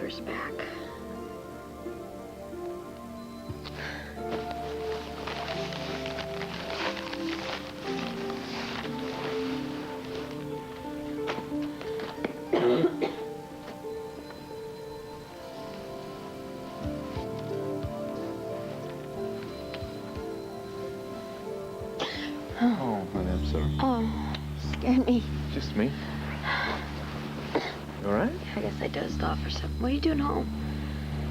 daughter's back. Oh, honey, I'm sorry. Oh, scared me. Just me? You all right? I guess I dozed off or something. What are you doing home?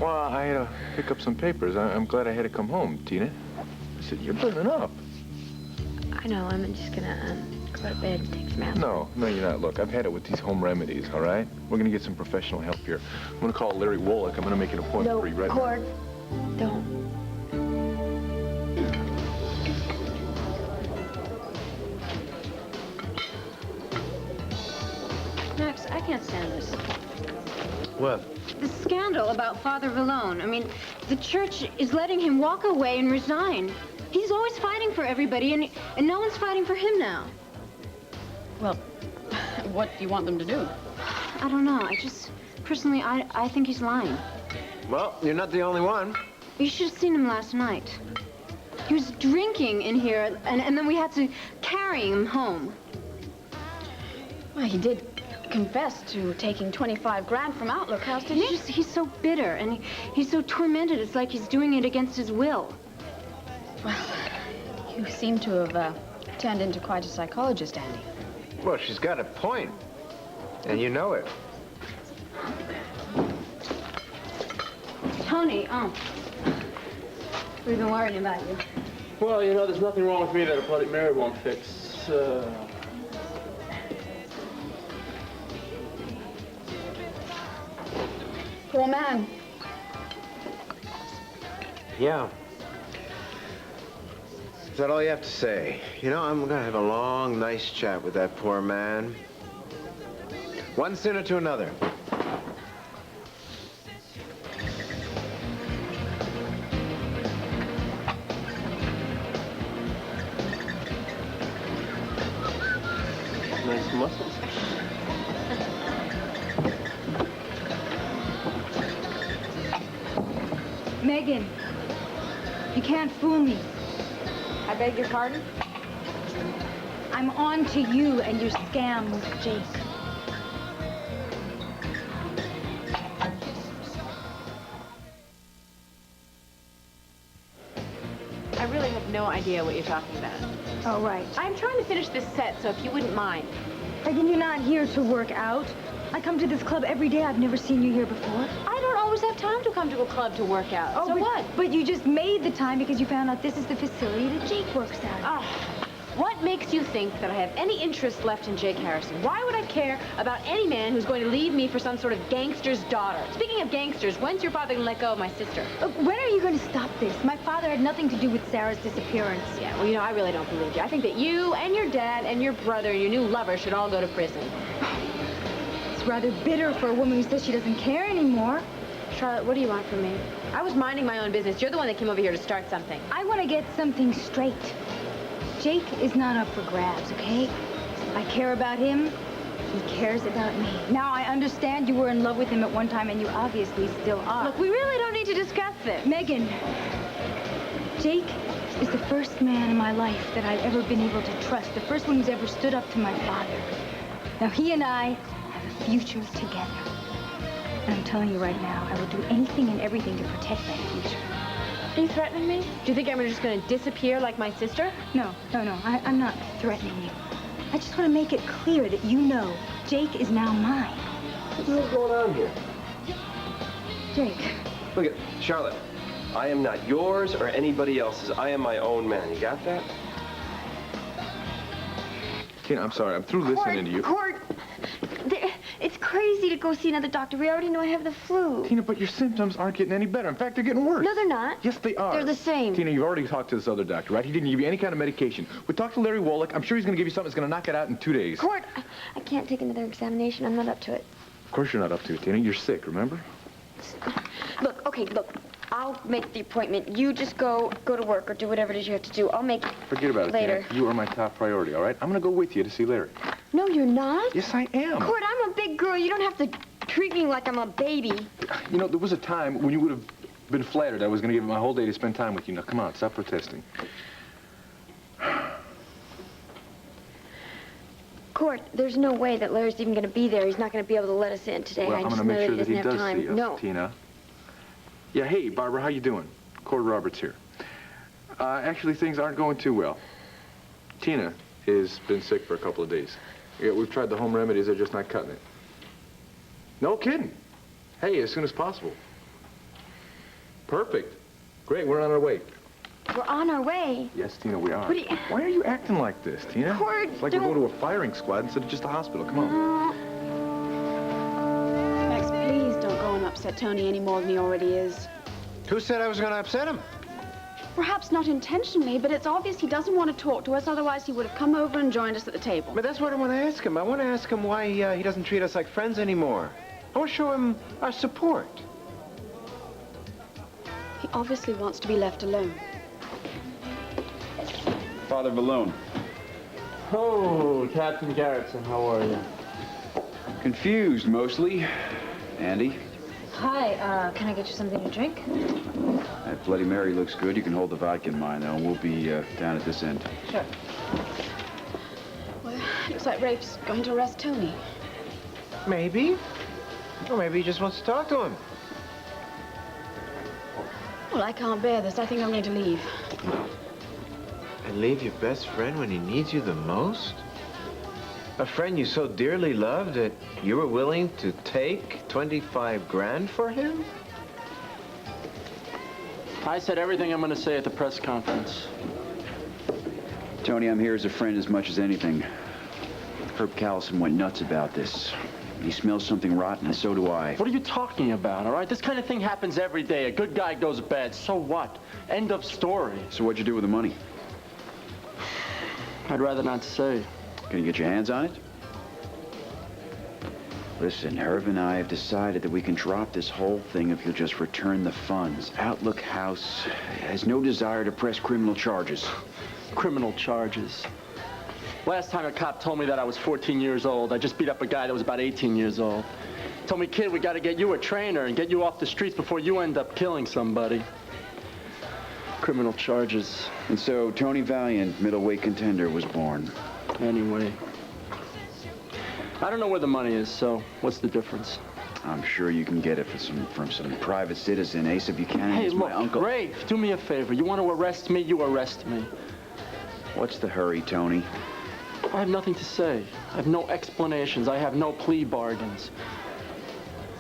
Well, I had to pick up some papers. I'm glad I had to come home, Tina. I said, you're burning up. I know. I'm just gonna go to bed and take some aspirin. No, you're not. Look, I've had it with these home remedies, all right? We're gonna get some professional help here. I'm gonna call Larry Woloch. I'm gonna make an appointment for you right now. Cord. Don't. Max, I can't stand this. What? The scandal about Father Vallone. I mean, the church is letting him walk away and resign. He's always fighting for everybody, and no one's fighting for him now. Well, what do you want them to do? I don't know. Personally, I think he's lying. Well, you're not the only one. You should have seen him last night. He was drinking in here, and then we had to carry him home. Well, he did confess to taking 25 grand from Outlook House, didn't he? He's so bitter, and he's so tormented. It's like he's doing it against his will. Well, you seem to have turned into quite a psychologist, Andy. Well, she's got a point, and you know it. Tony, we've been worrying about you. Well, you know, there's nothing wrong with me that a Bloody Mary won't fix. Poor man. Yeah. Is that all you have to say? You know, I'm gonna have a long, nice chat with that poor man. One sinner to another. Nice muscles. Megan, you can't fool me. I beg your pardon? I'm on to you and your scam with Jake. I really have no idea what you're talking about. Oh, right. I'm trying to finish this set, so if you wouldn't mind. Megan, you're not here to work out. I come to this club every day. I've never seen you here before. I don't always have time to come to a club to work out. Oh, so but, what? But you just made the time because you found out this is the facility that Jake works at. What makes you think that I have any interest left in Jake Harrison? Why would I care about any man who's going to leave me for some sort of gangster's daughter? Speaking of gangsters, when's your father going to let go of my sister? Look, when are you going to stop this? My father had nothing to do with Sarah's disappearance. Yeah, well, you know, I really don't believe you. I think that you and your dad and your brother and your new lover should all go to prison. It's rather bitter for a woman who says she doesn't care anymore. Charlotte, what do you want from me? I was minding my own business. You're the one that came over here to start something. I want to get something straight. Jake is not up for grabs, okay? I care about him. He cares about me. Now, I understand you were in love with him at one time, and you obviously still are. Look, we really don't need to discuss this. Megan, Jake is the first man in my life that I've ever been able to trust, the first one who's ever stood up to my father. Now, he and I have a future together. And I'm telling you right now, I will do anything and everything to protect that future. Are you threatening me? Do you think I'm just going to disappear like my sister? No. I'm not threatening you. I just want to make it clear that you know Jake is now mine. What's going on here? Jake. Look at Charlotte. I am not yours or anybody else's. I am my own man. You got that? Tina, I'm sorry. I'm through listening to you. Cord, it's crazy to go see another doctor. We already know I have the flu. Tina, but your symptoms aren't getting any better. In fact, they're getting worse. No, they're not. Yes, they are. They're the same. Tina, you've already talked to this other doctor, right? He didn't give you any kind of medication. We talked to Larry Woloch. I'm sure he's going to give you something that's going to knock it out in 2 days. Cord, I can't take another examination. I'm not up to it. Of course you're not up to it, Tina. You're sick, remember? Look, okay, look. I'll make the appointment. You just go to work or do whatever it is you have to do. I'll make it Forget about later. it, Tina. You are my top priority, all right? I'm going to go with you to see Larry. No, you're not. Yes, I am. Cord, I'm a big girl. You don't have to treat me like I'm a baby. You know, there was a time when you would have been flattered I was going to give him my whole day to spend time with you. Now, come on, stop protesting. Court, there's no way that Larry's even going to be there. He's not going to be able to let us in today. Well, I I'm just going to know make sure that he he doesn't does have see time. us, No. Tina. Yeah, hey, Barbara, how you doing? Corey Roberts here. Actually, things aren't going too well. Tina has been sick for a couple of days. Yeah, we've tried the home remedies. They're just not cutting it. No kidding. Hey, as soon as possible. Perfect. Great, we're on our way. We're on our way. Yes, Tina, we are. What do you... Why are you acting like this, Tina? Court, It's like we're going to a firing squad instead of just a hospital. Come on. Max, please don't go and upset Tony any more than he already is. Who said I was going to upset him? Perhaps not intentionally, but it's obvious he doesn't want to talk to us, otherwise he would have come over and joined us at the table. But that's what I want to ask him. I want to ask him why he doesn't treat us like friends anymore. I want to show him our support. He obviously wants to be left alone. Father Vallone. Oh, Captain Garrettson, how are you? Confused, mostly. Andy, Hi, can I get you something to drink? that Bloody Mary looks good. You can hold the vodka in mind, though, and we'll be down at this end. Sure. Well, looks like Rafe's going to arrest Tony. Maybe. Or maybe he just wants to talk to him. Well, I can't bear this. I think I'm going to leave. And leave your best friend when he needs you the most? A friend you so dearly loved that you were willing to take 25 grand for him? I said everything I'm going to say at the press conference. Tony, I'm here as a friend as much as anything. Herb Callison went nuts about this. He smells something rotten, and so do I. What are you talking about, all right? This kind of thing happens every day. A good guy goes bad. So what? End of story. So what'd you do with the money? I'd rather not say. Can you get your hands on it? Listen, Herb and I have decided that we can drop this whole thing if you'll just return the funds. Outlook House has no desire to press criminal charges. Criminal charges. Last time a cop told me that I was 14 years old, I just beat up a guy that was about 18 years old. Told me, kid, we got to get you a trainer and get you off the streets before you end up killing somebody. Criminal charges. And so Tony Valiant, middleweight contender, was born. Anyway. I don't know where the money is, so what's the difference? I'm sure you can get it from some private citizen. Asa Buchanan Hey, is look, my uncle. Rafe, do me a favor. You want to arrest me, you arrest me. What's the hurry, Tony? I have nothing to say. I have no explanations. I have no plea bargains.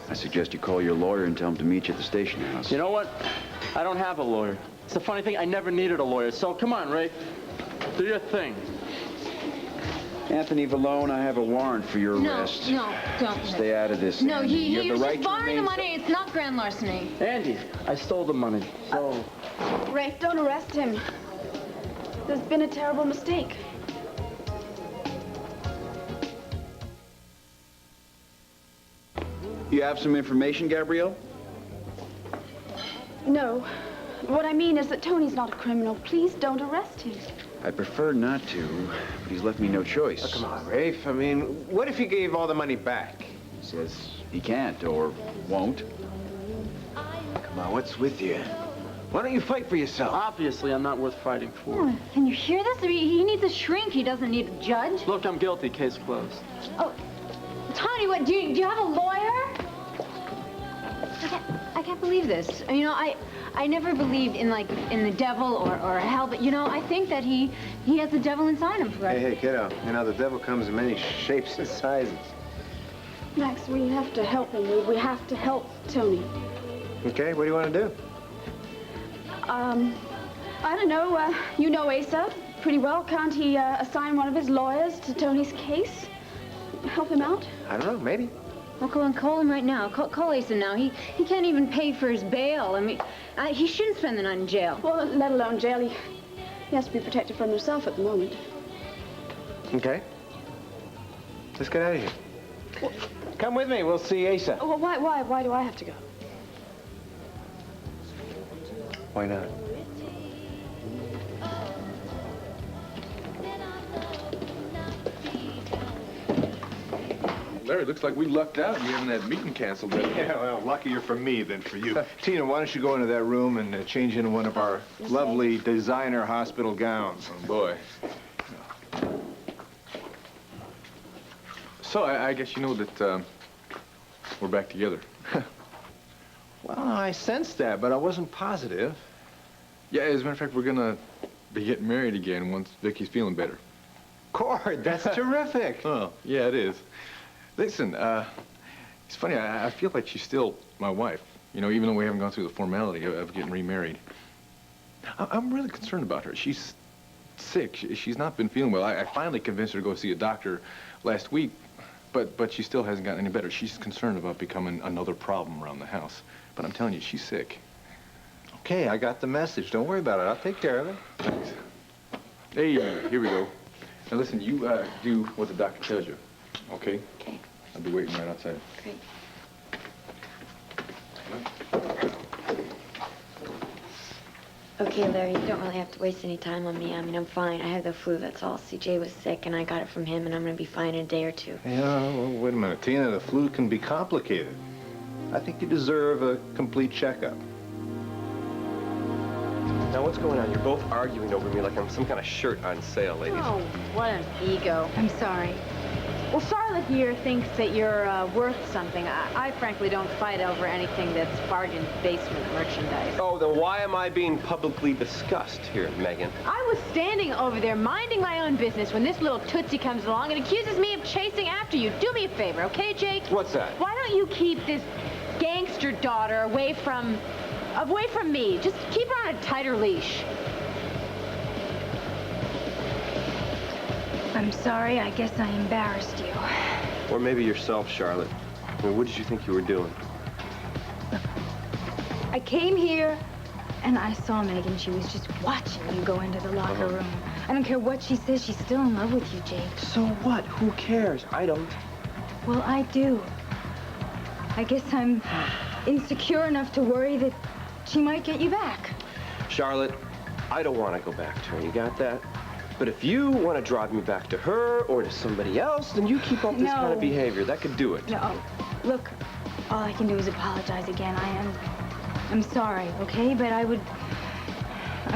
I suggest you call your lawyer and tell him to meet you at the station house. You know what? I don't have a lawyer. It's the funny thing, I never needed a lawyer. So come on, Rafe. Do your thing. Anthony Vallone, I have a warrant for your arrest. No, don't. Stay out of this. No, Andy. he You have was the right just to borrowing the remain money. It's not grand larceny. Andy, I stole the money, so... Rafe, don't arrest him. There's been a terrible mistake. You have some information, Gabrielle? No. What I mean is that Tony's not a criminal. Please don't arrest him. I prefer not to, but he's left me no choice. Oh, come on, Rafe. I mean, what if he gave all the money back? He says he can't or won't. Come on, what's with you? Why don't you fight for yourself? Obviously, I'm not worth fighting for. Can you hear this? I mean, he needs a shrink. He doesn't need a judge. Look, I'm guilty. Case closed. Oh, Tony, what? Do you have a lawyer? I can't believe this. You know, I never believed in the devil or hell, but you know, I think that he has the devil inside him. Hey, kiddo. You know, the devil comes in many shapes and sizes. Max, we have to help him. We have to help Tony. Okay, what do you want to do? I don't know. You know Asa pretty well. Can't he assign one of his lawyers to Tony's case? Help him out? I don't know, maybe. Well, go and call him right now. Call Asa now. He can't even pay for his bail. I mean, he shouldn't spend the night in jail. Well, let alone jail. He has to be protected from himself at the moment. Okay. Let's get out of here. Well, come with me. We'll see Asa. Oh, well, why do I have to go? Why not? Larry, looks like we lucked out in having that meeting canceled. Yeah, well, luckier for me than for you. Tina, why don't you go into that room and change into one of our lovely designer hospital gowns? Oh, boy. So, I guess you know that we're back together. Well, I sensed that, but I wasn't positive. Yeah, as a matter of fact, we're gonna be getting married again once Vicky's feeling better. Cord, that's terrific. Oh, yeah, it is. Listen, it's funny, I feel like she's still my wife. You know, even though we haven't gone through the formality of getting remarried. I'm really concerned about her. She's sick. She's not been feeling well. I finally convinced her to go see a doctor last week, but she still hasn't gotten any better. She's concerned about becoming another problem around the house. But I'm telling you, she's sick. Okay, I got the message. Don't worry about it. I'll take care of it. Thanks. Hey, here we go. Now listen, you do what the doctor tells you, okay? Okay. I'll be waiting right outside. Great. Okay, Larry, you don't really have to waste any time on me. I mean, I'm fine. I have the flu, that's all. CJ was sick, and I got it from him, and I'm going to be fine in a day or two. Yeah, well, wait a minute. Tina, the flu can be complicated. I think you deserve a complete checkup. Now, what's going on? You're both arguing over me like I'm some kind of shirt on sale, ladies. Oh, what an ego. I'm sorry. Well, Charlotte here thinks that you're worth something. I frankly don't fight over anything that's bargain basement merchandise. Oh, then why am I being publicly discussed here, Megan? I was standing over there minding my own business when this little tootsie comes along and accuses me of chasing after you. Do me a favor, okay, Jake? What's that? Why don't you keep this gangster daughter away from me? Just keep her on a tighter leash. I'm sorry. I guess I embarrassed you. Or maybe yourself, Charlotte. I mean, what did you think you were doing? I came here, and I saw Megan. She was just watching you go into the locker room. I don't care what she says. She's still in love with you, Jake. So what? Who cares? I don't. Well, I do. I guess I'm insecure enough to worry that she might get you back. Charlotte, I don't want to go back to her. You got that? But if you want to drive me back to her or to somebody else, then you keep up this kind of behavior. That could do it. No, look, all I can do is apologize again. I'm sorry, okay? But I would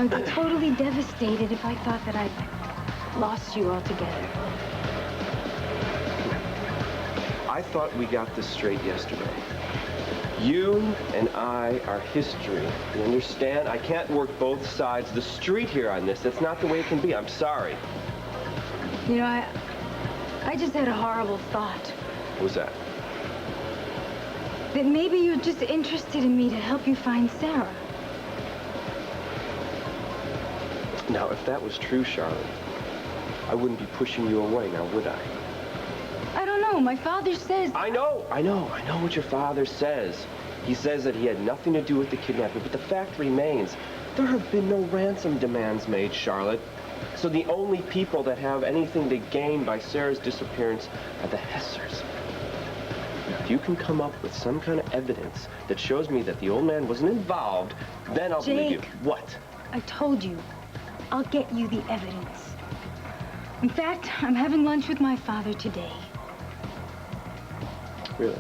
be totally devastated if I thought that I'd lost you altogether. I thought we got this straight yesterday. You and I are history. You understand? I can't work both sides of the street here on this. That's not the way it can be. I'm sorry. You know, I just had a horrible thought. What was that? That maybe you're just interested in me to help you find Sarah. Now, if that was true, Charlotte, I wouldn't be pushing you away now, would I? I don't know. My father says... I know what your father says. He says that he had nothing to do with the kidnapping, but the fact remains, there have been no ransom demands made, Charlotte. So the only people that have anything to gain by Sarah's disappearance are the Hessers. Now, if you can come up with some kind of evidence that shows me that the old man wasn't involved, then I'll believe you. Jake, What? I told you. I'll get you the evidence. In fact, I'm having lunch with my father today. Really?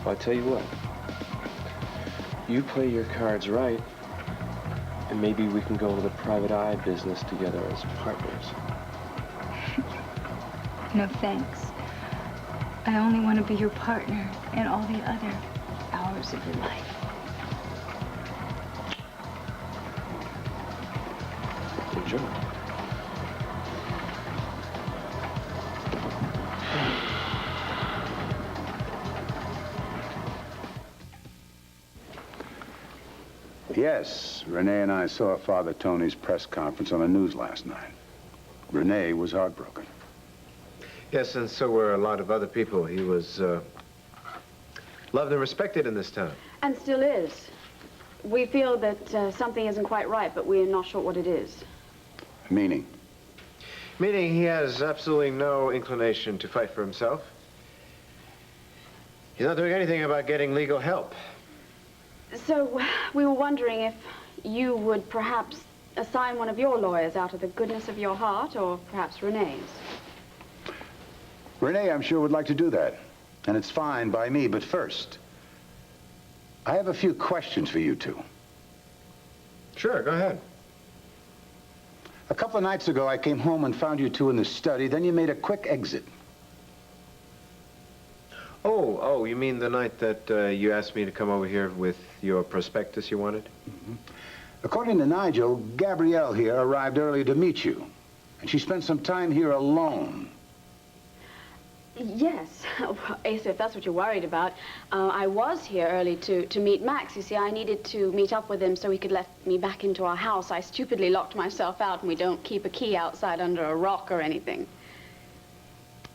Well, I tell you what. You play your cards right, and maybe we can go into the private eye business together as partners. No, thanks. I only want to be your partner in all the other hours of your life. Enjoy. Yes, Renee and I saw Father Tony's press conference on the news last night. Renee was heartbroken. Yes, and so were a lot of other people. He was loved and respected in this town. And still is. We feel that something isn't quite right, but we're not sure what it is. Meaning? Meaning he has absolutely no inclination to fight for himself. He's not doing anything about getting legal help. So we were wondering if you would perhaps assign one of your lawyers out of the goodness of your heart, or perhaps Renee's. Renee, I'm sure, would like to do that. And it's fine by me, but first, I have a few questions for you two. Sure, go ahead. A couple of nights ago, I came home and found you two in the study. Then you made a quick exit. Oh, you mean the night that you asked me to come over here with your prospectus you wanted? Mm-hmm. According to Nigel, Gabrielle here arrived early to meet you. And she spent some time here alone. Yes. Asa, if that's what you're worried about, I was here early to meet Max. You see, I needed to meet up with him so he could let me back into our house. I stupidly locked myself out, and we don't keep a key outside under a rock or anything.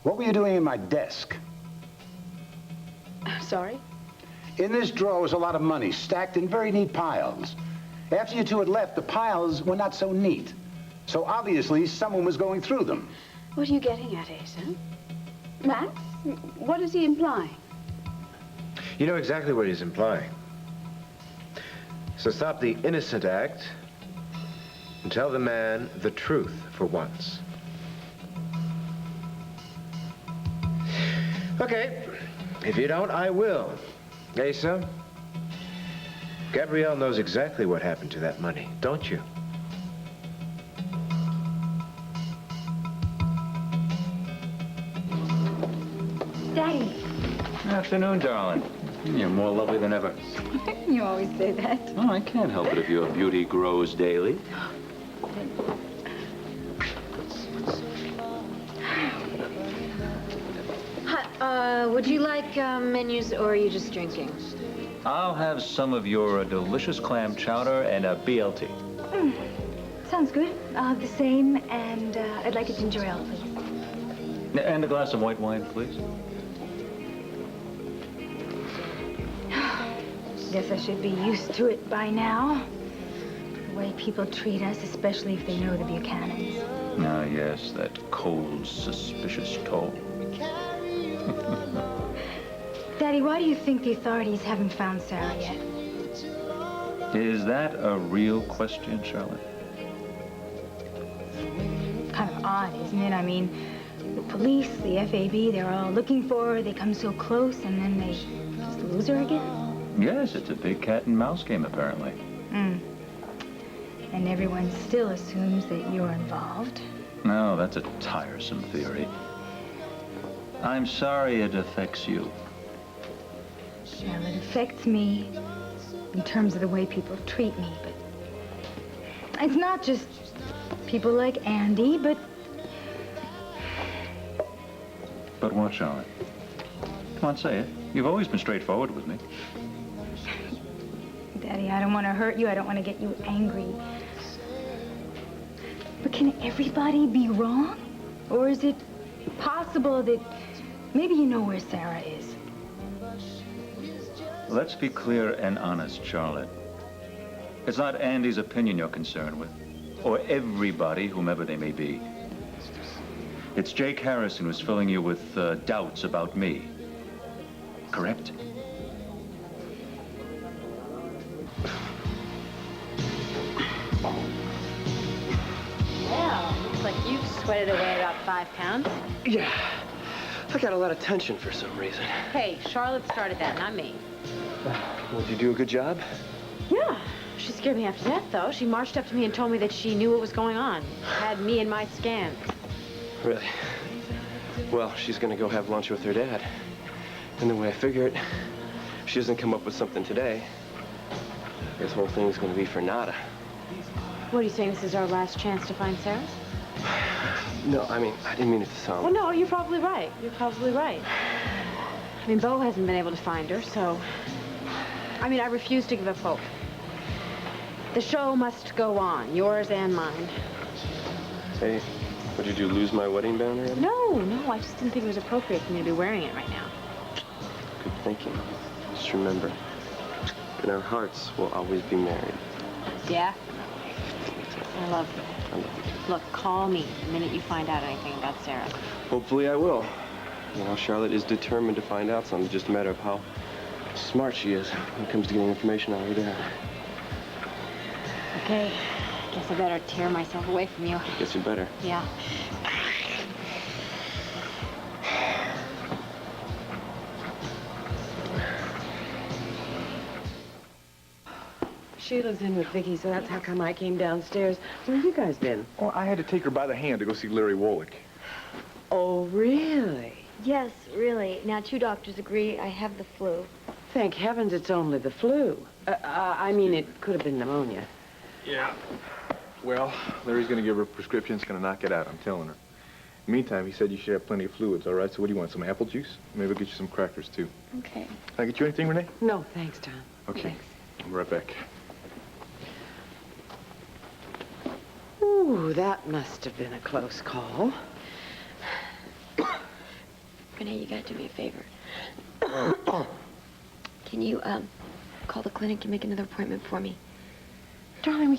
What were you doing in my desk? Sorry? In this drawer was a lot of money, stacked in very neat piles. After you two had left, the piles were not so neat. So obviously, someone was going through them. What are you getting at, Asa? Max? What is he implying? You know exactly what he's implying. So stop the innocent act and tell the man the truth for once. Okay, if you don't, I will. Asa, Gabrielle knows exactly what happened to that money, don't you? Daddy. Afternoon, darling. You're more lovely than ever. You always say that. Oh, I can't help it if your beauty grows daily. Hi, would you like menus, or are you just drinking? I'll have some of your delicious clam chowder and a BLT. Sounds good. I'll have the same, and I'd like a ginger ale, please. And a glass of white wine, please. Guess I should be used to it by now. The way people treat us, especially if they know the Buchanans. Ah, yes, that cold, suspicious tone. Daddy, why do you think the authorities haven't found Sarah yet? Is that a real question, Charlotte? Kind of odd, isn't it? I mean, the police, the FAB, they're all looking for her. They come so close, and then they just lose her again? Yes, it's a big cat and mouse game, apparently. And everyone still assumes that you're involved. No, that's a tiresome theory. I'm sorry it affects you. Well, it affects me in terms of the way people treat me, but it's not just people like Andy, but... But what, Charlotte? Come on, say it. You've always been straightforward with me. Daddy, I don't want to hurt you. I don't want to get you angry. But can everybody be wrong? Or is it possible that maybe you know where Sarah is? Let's be clear and honest, Charlotte. It's not Andy's opinion you're concerned with, or everybody, whomever they may be. It's Jake Harrison who's filling you with doubts about me. Correct? Well, looks like you've sweated away about 5 pounds. Yeah. I got a lot of tension for some reason. Hey, Charlotte started that, not me. Well, did you do a good job? Yeah. She scared me half to death, though. She marched up to me and told me that she knew what was going on. Had me in my scans. Really? Well, she's gonna go have lunch with her dad. And the way I figure it, if she doesn't come up with something today, this whole thing's gonna be for nada. What are you saying? This is our last chance to find Sarah? No, I mean, I didn't mean it to sound... Well, no, you're probably right. You're probably right. I mean, Bo hasn't been able to find her, so... I mean, I refuse to give up hope. The show must go on, yours and mine. Hey, what did you lose my wedding band already? No, I just didn't think it was appropriate for me to be wearing it right now. Good thinking. Just remember, in our hearts, we'll always be married. Yeah? I love you. I love you. Look, call me the minute you find out anything about Sarah. Hopefully I will. You know, Charlotte is determined to find out something. It's just a matter of how smart she is when it comes to getting information out of her dad. Okay, guess I better tear myself away from you. Guess you better. Yeah. Sheila's in with Vicky, so that's how come I came downstairs. Where have you guys been? Well, I had to take her by the hand to go see Larry Wolick. Oh, really? Yes, really. Now, 2 doctors agree I have the flu. Thank heavens it's only the flu. I mean, it could have been pneumonia. Yeah. Well, Larry's going to give her a prescription. It's going to knock it out, I'm telling her. Meantime, he said you should have plenty of fluids, all right? So what do you want, some apple juice? Maybe I'll get you some crackers, too. Okay. Can I get you anything, Renee? No, thanks, Tom. Okay. Thanks. I'll be right back. Ooh, that must have been a close call. Renee, you gotta do me a favor. Can you, call the clinic and make another appointment for me? Darling, we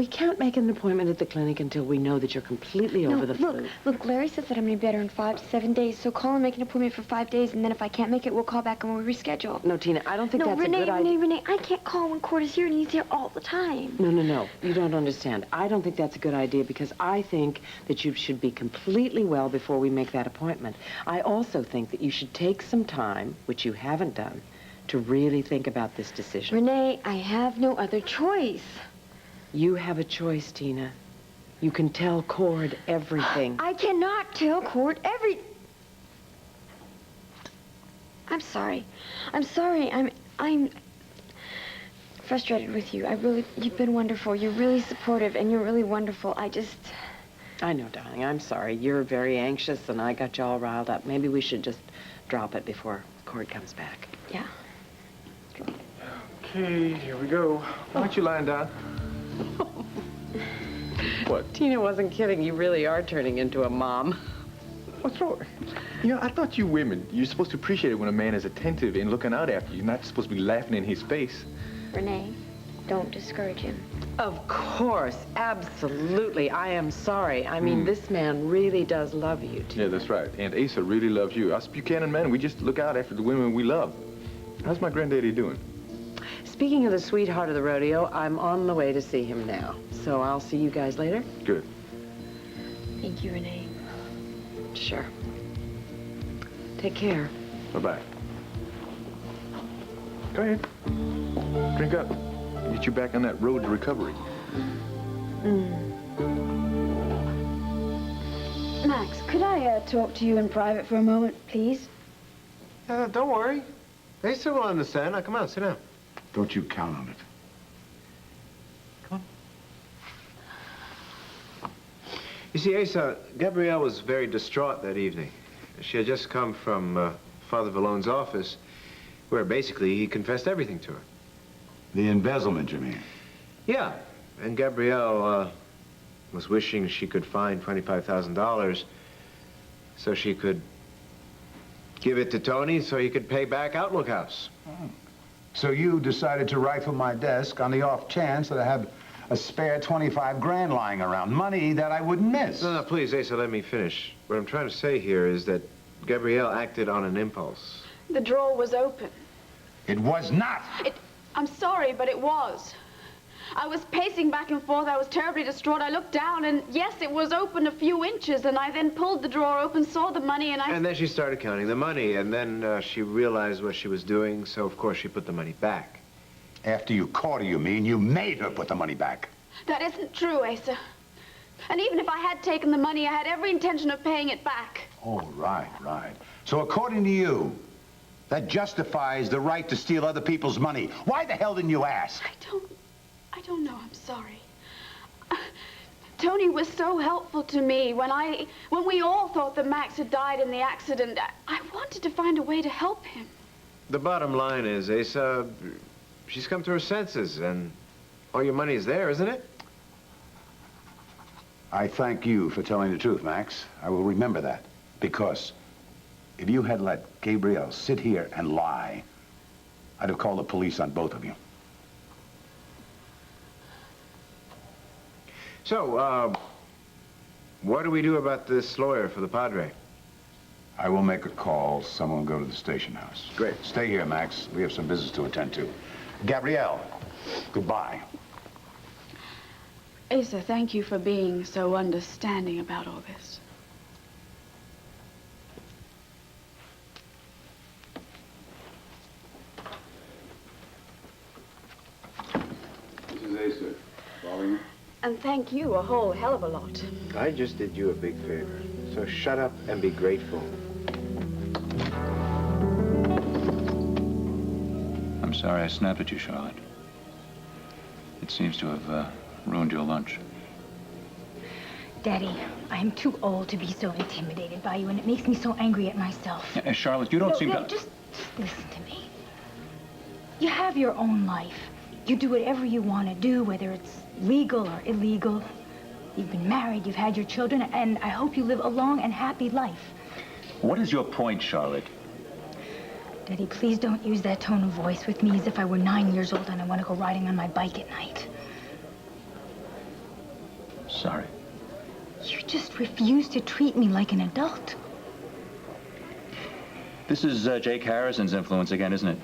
can't make an appointment at the clinic until we know that you're completely over the flu. Look, Larry says that I'm gonna be better in 5 to 7 days, so call and make an appointment for 5 days, and then if I can't make it, we'll call back and we'll reschedule. No, Tina, I don't think that's a good idea. Renee, I can't call when Cord is here, and he's here all the time. No. You don't understand. I don't think that's a good idea because I think that you should be completely well before we make that appointment. I also think that you should take some time, which you haven't done, to really think about this decision. Renee, I have no other choice. You have a choice, Tina. You can tell Cord everything. I cannot tell Cord I'm sorry. I'm frustrated with you. You've been wonderful. You're really supportive, and you're really wonderful. I know, darling. I'm sorry. You're very anxious, and I got you all riled up. Maybe we should just drop it before Cord comes back. Yeah. Okay, here we go. Why don't you lying down? What? Tina wasn't kidding. You really are turning into a mom. What's wrong? You know, I thought you women, you're supposed to appreciate it when a man is attentive and looking out after you. You're not supposed to be laughing in his face. Renee, don't discourage him. Of course. Absolutely. I am sorry. I mean, this man really does love you, Tina. Yeah, that's right. And Asa really loves you. Us Buchanan men, we just look out after the women we love. How's my granddaddy doing? Speaking of the sweetheart of the rodeo, I'm on the way to see him now. So I'll see you guys later. Good. Thank you, Renee. Sure. Take care. Bye-bye. Go ahead. Drink up. Get you back on that road to recovery. Max, could I talk to you in private for a moment, please? Don't worry. Asa will understand. Now, come on, sit down. Don't you count on it. Come on. You see, Asa, Gabrielle was very distraught that evening. She had just come from Father Vallone's office, where basically he confessed everything to her. The embezzlement, you mean? Yeah, and Gabrielle was wishing she could find $25,000 so she could give it to Tony so he could pay back Outlook House. Oh. So you decided to rifle my desk on the off chance that I have a spare 25 grand lying around, money that I wouldn't miss. No, please, Asa, let me finish. What I'm trying to say here is that Gabrielle acted on an impulse. The drawer was open. It was not. I'm sorry, but it was. I was pacing back and forth. I was terribly distraught. I looked down, and yes, it was open a few inches, and I then pulled the drawer open, saw the money, and And then she started counting the money, and then she realized what she was doing, so of course she put the money back. After you caught her, you mean? You made her put the money back. That isn't true, Asa. And even if I had taken the money, I had every intention of paying it back. Oh, right. So according to you, that justifies the right to steal other people's money. Why the hell didn't you ask? I don't know. I'm sorry. Tony was so helpful to me when we all thought that Max had died in the accident. I wanted to find a way to help him. The bottom line is, Asa, she's come to her senses, and all your money is there, isn't it? I thank you for telling the truth, Max. I will remember that. Because if you had let Gabrielle sit here and lie, I'd have called the police on both of you. So, what do we do about this lawyer for the Padre? I will make a call. Someone will go to the station house. Great. Stay here, Max. We have some business to attend to. Gabrielle, goodbye. Asa, thank you for being so understanding about all this. today, sir? Following you? And thank you a whole hell of a lot. I just did you a big favor. So shut up and be grateful. I'm sorry I snapped at you, Charlotte. It seems to have ruined your lunch. Daddy, I am too old to be so intimidated by you, and it makes me so angry at myself. Charlotte, you don't seem to... Just listen to me. You have your own life. You do whatever you want to do, whether it's legal or illegal. You've been married, you've had your children, and I hope you live a long and happy life. What is your point, Charlotte? Daddy, please don't use that tone of voice with me as if I were 9 years old and I want to go riding on my bike at night. Sorry. You just refuse to treat me like an adult. This is Jake Harrison's influence again, isn't it?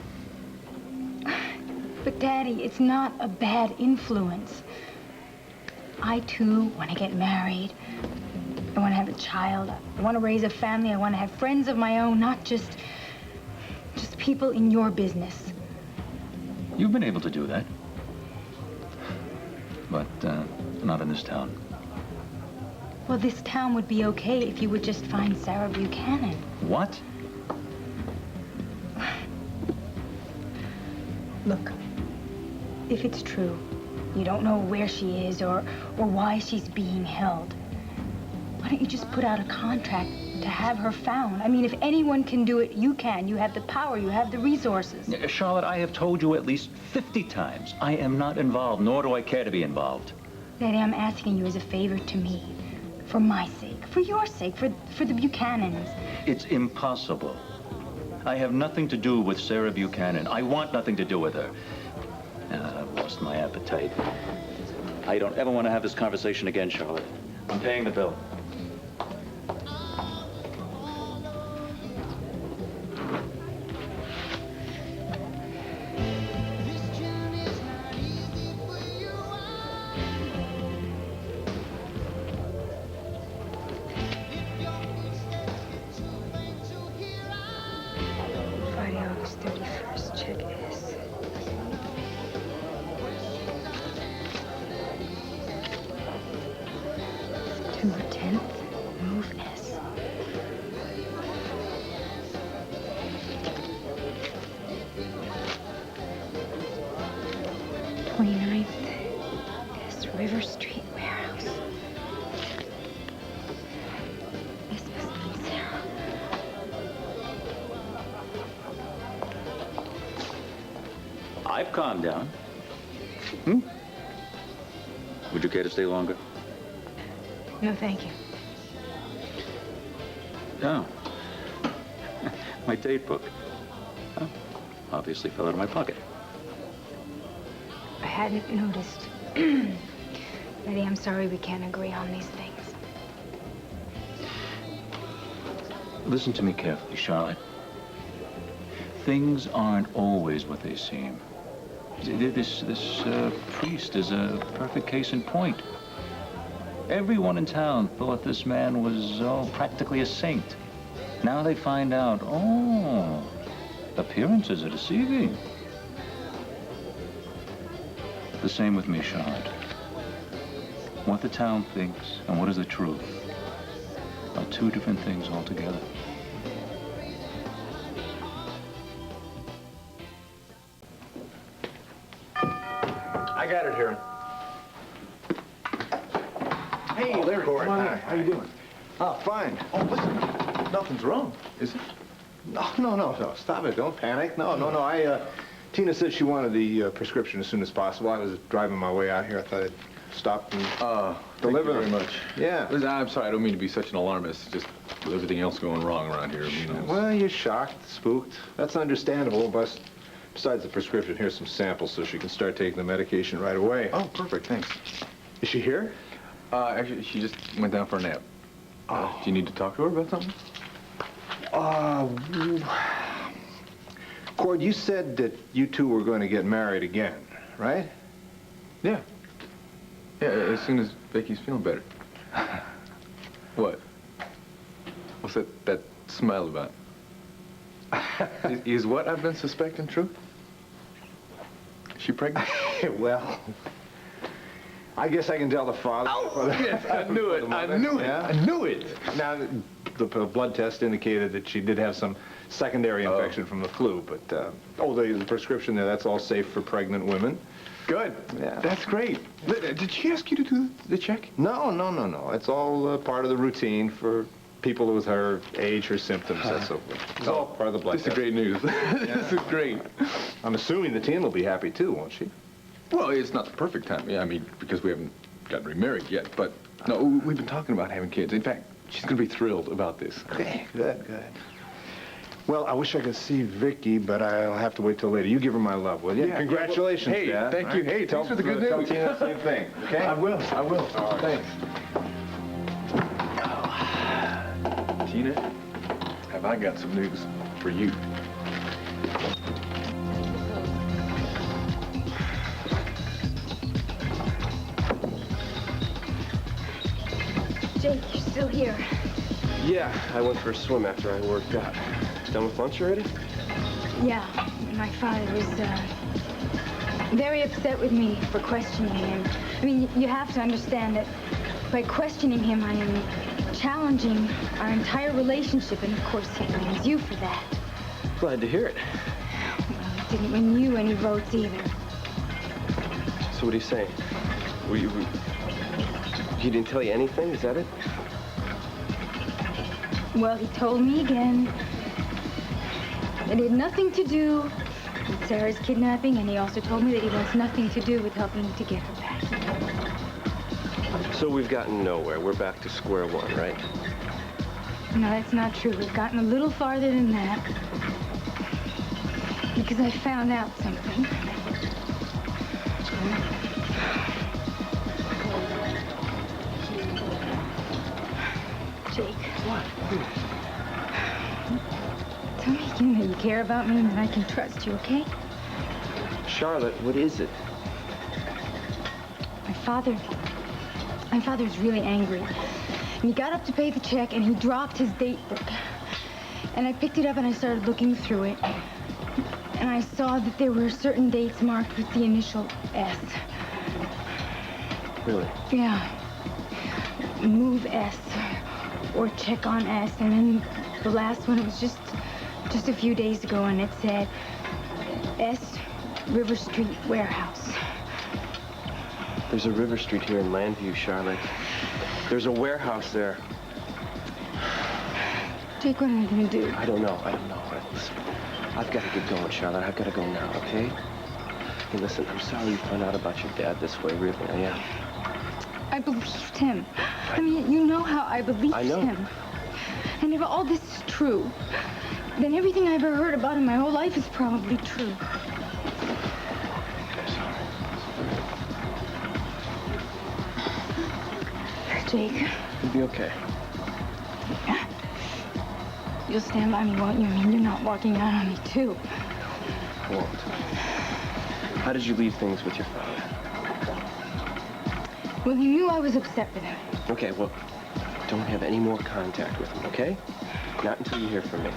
But Daddy, it's not a bad influence. I too want to get married. I want to have a child. I want to raise a family. I want to have friends of my own, not just people in your business. You've been able to do that. But not in this town. Well, this town would be okay if you would just find Sarah Buchanan. What? Look, if it's true, you don't know where she is or why she's being held, why don't you just put out a contract to have her found? I mean, if anyone can do it, you can. You have the power, you have the resources. Charlotte, I have told you at least 50 times I am not involved, nor do I care to be involved. Daddy, I'm asking you as a favor to me. For my sake, for your sake, for the Buchanans. It's impossible. I have nothing to do with Sarah Buchanan. I want nothing to do with her. I've lost my appetite. I don't ever want to have this conversation again, Charlotte. I'm paying the bill. Friday, August 31st, check S. September 10th, move S. S. River Street Warehouse. This must be Sarah. I've calmed down. Would you care to stay longer? No, thank you. No. My date book. Oh, obviously fell out of my pocket. I hadn't noticed. Betty, I'm sorry we can't agree on these things. Listen to me carefully, Charlotte. Things aren't always what they seem. This priest is a perfect case in point. Everyone in town thought this man was, practically a saint. Now they find out, appearances are deceiving. The same with me, Charlotte. What the town thinks and what is the truth are two different things altogether. I got it here. Hey, there, Cord. come on in. Hi. How you doing? Oh, fine. Oh, listen, nothing's wrong, is it? No. Stop it. Don't panic. No. Tina said she wanted the prescription as soon as possible. I was driving my way out here. I thought I'd stop and deliver Thank you very much. Yeah. Listen, I'm sorry. I don't mean to be such an alarmist. Just with everything else going wrong around here. You know. Well, you're shocked, spooked. That's understandable, but besides the prescription, here's some samples so she can start taking the medication right away. Oh, perfect. Thanks. Is she here? Actually, she just went down for a nap. Do you need to talk to her about something? Cord, you said that you two were going to get married again, right? Yeah. Yeah, as soon as Becky's feeling better. What? What's that smile about? is what I've been suspecting true? Is she pregnant? Well, I guess I can tell the father. Oh, yes, I knew it. I knew it. I knew it. Now, the blood test indicated that she did have some secondary infection from the flu, but, the prescription there, that's all safe for pregnant women. Good. Yeah. That's great. Did she ask you to do the check? No. It's all part of the routine for people with her age, her symptoms, that's so forth. It's all part of the blood This test. is great news. This is great. I'm assuming the teen will be happy, too, won't she? Well, it's not the perfect time. Yeah, I mean, because we haven't gotten remarried yet, but no, we've been talking about having kids. In fact, she's going to be thrilled about this. Okay, good. Well, I wish I could see Vicky, but I'll have to wait till later. You give her my love, will you? Yeah, Congratulations, hey, Dad. thank you. Hey, thanks for the good Tell news. Tina the same thing, okay? I will. All right. Thanks. Tina, have I got some news for you? Jake, you're still here. Yeah, I went for a swim after I worked out. Done with lunch already? Yeah, my father was very upset with me for questioning him. I mean, you have to understand that by questioning him, I am challenging our entire relationship, and of course he blames you for that. Glad to hear it. Well, he didn't win you any votes either. So what are you saying? He didn't tell you anything? Is that it? Well, he told me again that it had nothing to do with Sarah's kidnapping, and he also told me that he wants nothing to do with helping to get her back. So we've gotten nowhere. We're back to square one, right? No, that's not true. We've gotten a little farther than that. Because I found out something. Jake. What? Tell me you know you care about me and that I can trust you, okay? Charlotte, what is it? My father's really angry. And he got up to pay the check and he dropped his date book. And I picked it up and I started looking through it. And I saw that there were certain dates marked with the initial S. Really? Yeah. Move S or check on S. And then the last one, it was just a few days ago, and it said S River Street Warehouse. There's a River Street here in Landview, Charlotte. There's a warehouse there. Jake, what am I gonna do? I don't know. Listen, I've got to get going, Charlotte. I've got to go now, okay? Hey, listen, I'm sorry you found out about your dad this way, really. I am. I believed him. I mean, you know how I believed him. And if all this is true, then everything I've ever heard about him my whole life is probably true. Jake. You'll be okay. You'll stand by me, won't you? I mean, you're not walking out on me, too. I won't. How did you leave things with your father? Well, he knew I was upset with him. Okay, well, don't have any more contact with him, okay? Not until you hear from me.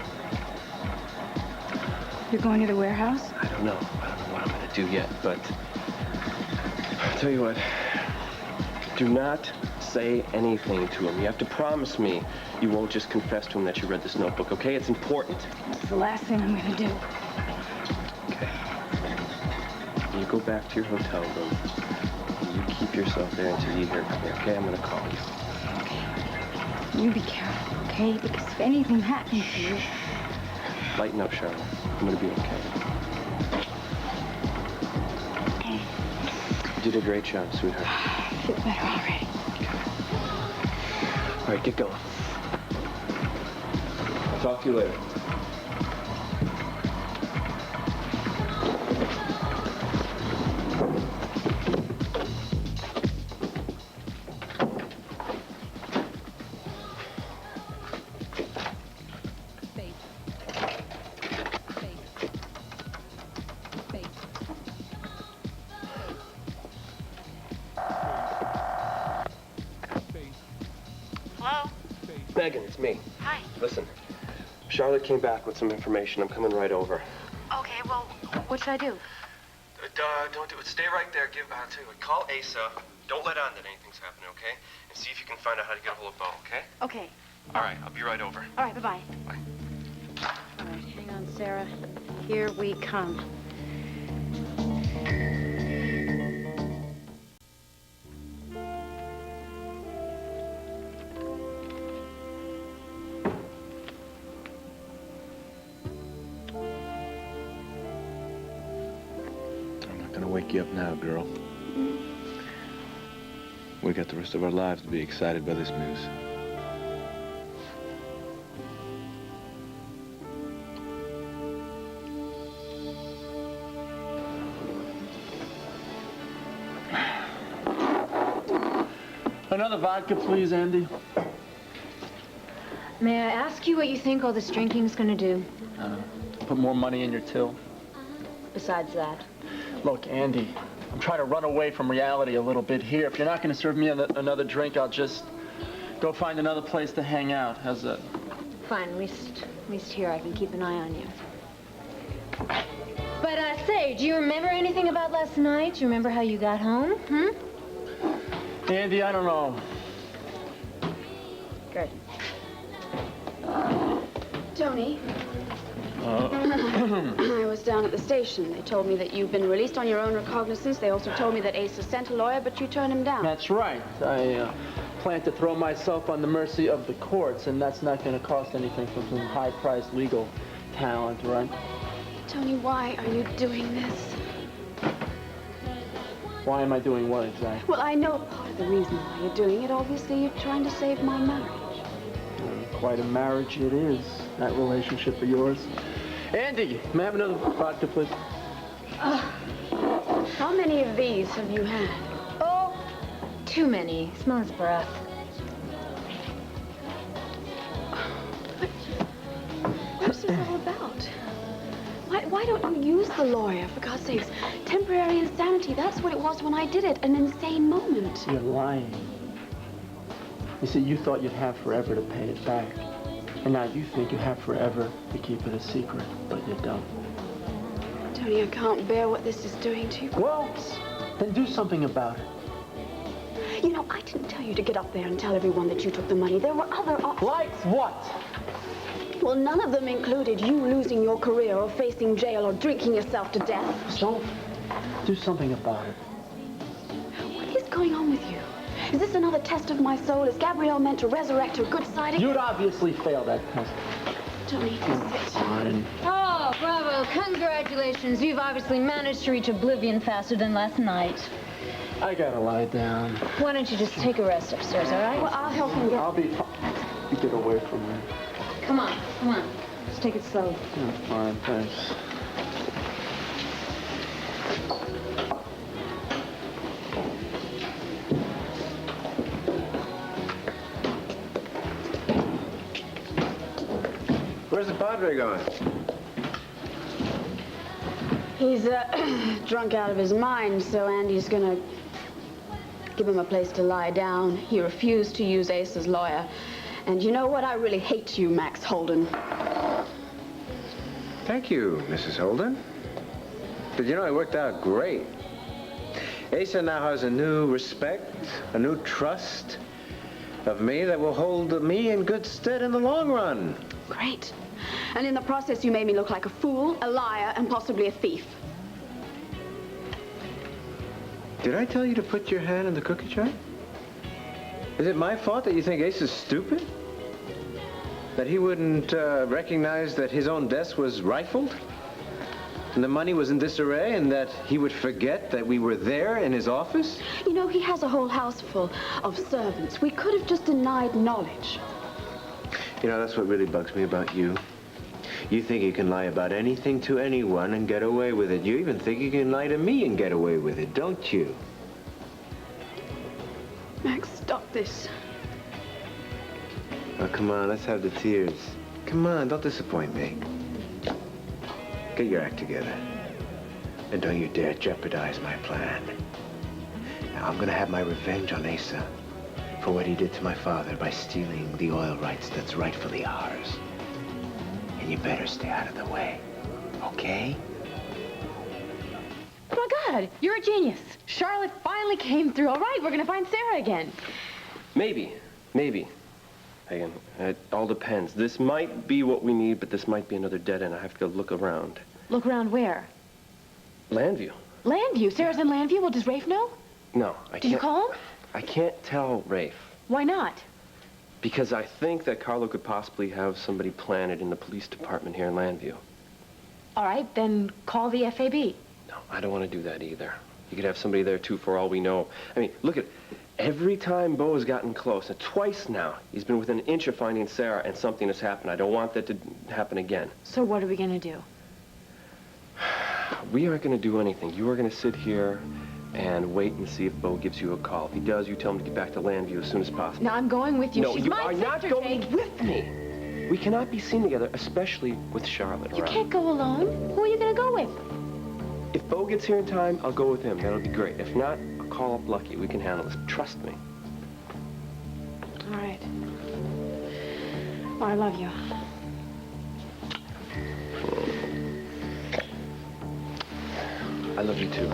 You're going to the warehouse? I don't know what I'm going to do yet, but I'll tell you what. Do not say anything to him. You have to promise me you won't just confess to him that you read this notebook, okay? It's important. It's the last thing I'm going to do. Okay. You go back to your hotel room. You keep yourself there until you hear from me, okay? I'm going to call you. Okay. You be careful, okay? Because if anything happens to you... Lighten up, Charlotte. I'm going to be okay. You did a great job, sweetheart. I feel better already. All right, get going. I'll talk to you later. Megan, it's me. Hi. Listen, Charlotte came back with some information. I'm coming right over. Okay, well, what should I do? Don't do it. Stay right there. I'll tell you what, call Asa. Don't let on that anything's happening, okay? And see if you can find out how to get a hold of Bo, okay? Okay. All right, I'll be right over. All right, bye-bye. Bye. All right, hang on, Sarah. Here we come. I'm not gonna wake you up now, girl. We got the rest of our lives to be excited by this news. Another vodka, please, Andy. May I ask you what you think all this drinking's gonna do? Put more money in your till. Besides that. Look, Andy, I'm trying to run away from reality a little bit here. If you're not going to serve me another drink, I'll just go find another place to hang out. How's that? Fine, at least here I can keep an eye on you. But, say, do you remember anything about last night? Do you remember how you got home? Andy, I don't know. Good. Tony. I was down at the station. They told me that you've been released on your own recognizance. They also told me that Ace has sent a lawyer, but you turned him down. That's right. I plan to throw myself on the mercy of the courts, and that's not going to cost anything from some high-priced legal talent, right? Tony, why are you doing this? Why am I doing what exactly? Well, I know part of the reason why you're doing it. Obviously, you're trying to save my marriage. Quite a marriage it is, that relationship of yours. Andy, may I have another vodka, please? How many of these have you had? Oh, too many. Smells breath. What's this all about? Why don't you use the lawyer, for God's sakes? Temporary insanity, that's what it was when I did it. An insane moment. You're lying. You see, you thought you'd have forever to pay it back. And now you think you have forever to keep it a secret, but you don't. Tony, I can't bear what this is doing to you. Well, then do something about it. You know, I didn't tell you to get up there and tell everyone that you took the money. There were other options. Like what? Well, none of them included you losing your career or facing jail or drinking yourself to death. So, do something about it. What is going on with you? Is this another test of my soul? Is Gabrielle meant to resurrect her good side? You'd obviously fail that test. Tony, sit. Fine. Oh, bravo. Congratulations. You've obviously managed to reach oblivion faster than last night. I gotta lie down. Why don't you just take a rest upstairs, all right? Well, I'll help him get... I'll be fine. You get away from me. Come on, come on. Just take it slow. Yeah, fine, thanks. Where's the Padre going? He's drunk out of his mind, so Andy's gonna give him a place to lie down. He refused to use Ace's lawyer. And you know what? I really hate you, Max Holden. Thank you, Mrs. Holden. But you know, it worked out great. Asa now has a new respect, a new trust of me that will hold me in good stead in the long run. Great. And in the process, you made me look like a fool, a liar, and possibly a thief. Did I tell you to put your hand in the cookie jar? Is it my fault that you think Ace is stupid? That he wouldn't recognize that his own desk was rifled? And the money was in disarray, and that he would forget that we were there in his office? You know, he has a whole house full of servants. We could have just denied knowledge. You know, that's what really bugs me about you. You think you can lie about anything to anyone and get away with it. You even think you can lie to me and get away with it, don't you? Max, stop this. Oh, come on, let's have the tears. Come on, don't disappoint me. Get your act together. And don't you dare jeopardize my plan. Now, I'm gonna have my revenge on Asa for what he did to my father by stealing the oil rights that's rightfully ours. And you better stay out of the way, okay? But God, you're a genius. Charlotte finally came through. All right, we're going to find Sarah again. Maybe. Megan, it all depends. This might be what we need, but this might be another dead end. I have to go look around. Look around where? Landview. Landview? Sarah's in Landview? Well, does Rafe know? No, I can't. Did you call him? I can't tell Rafe. Why not? Because I think that Carlo could possibly have somebody planted in the police department here in Landview. All right, then call the FAB. No, I don't want to do that either. You could have somebody there, too, for all we know. I mean, look at every time Bo has gotten close, and twice now, he's been within an inch of finding Sarah, and something has happened. I don't want that to happen again. So what are we going to do? We aren't going to do anything. You are going to sit here and wait and see if Bo gives you a call. If he does, you tell him to get back to Landview as soon as possible. No, I'm going with you. No, She's you my are not sister, going Jake. with me. We cannot be seen together, especially with Charlotte You around. can't go alone. Who are you going to go with? If Bo gets here in time, I'll go with him. That'll be great. If not, I'll call up Lucky. We can handle this. Trust me. All right. Well, I love you. I love you, too.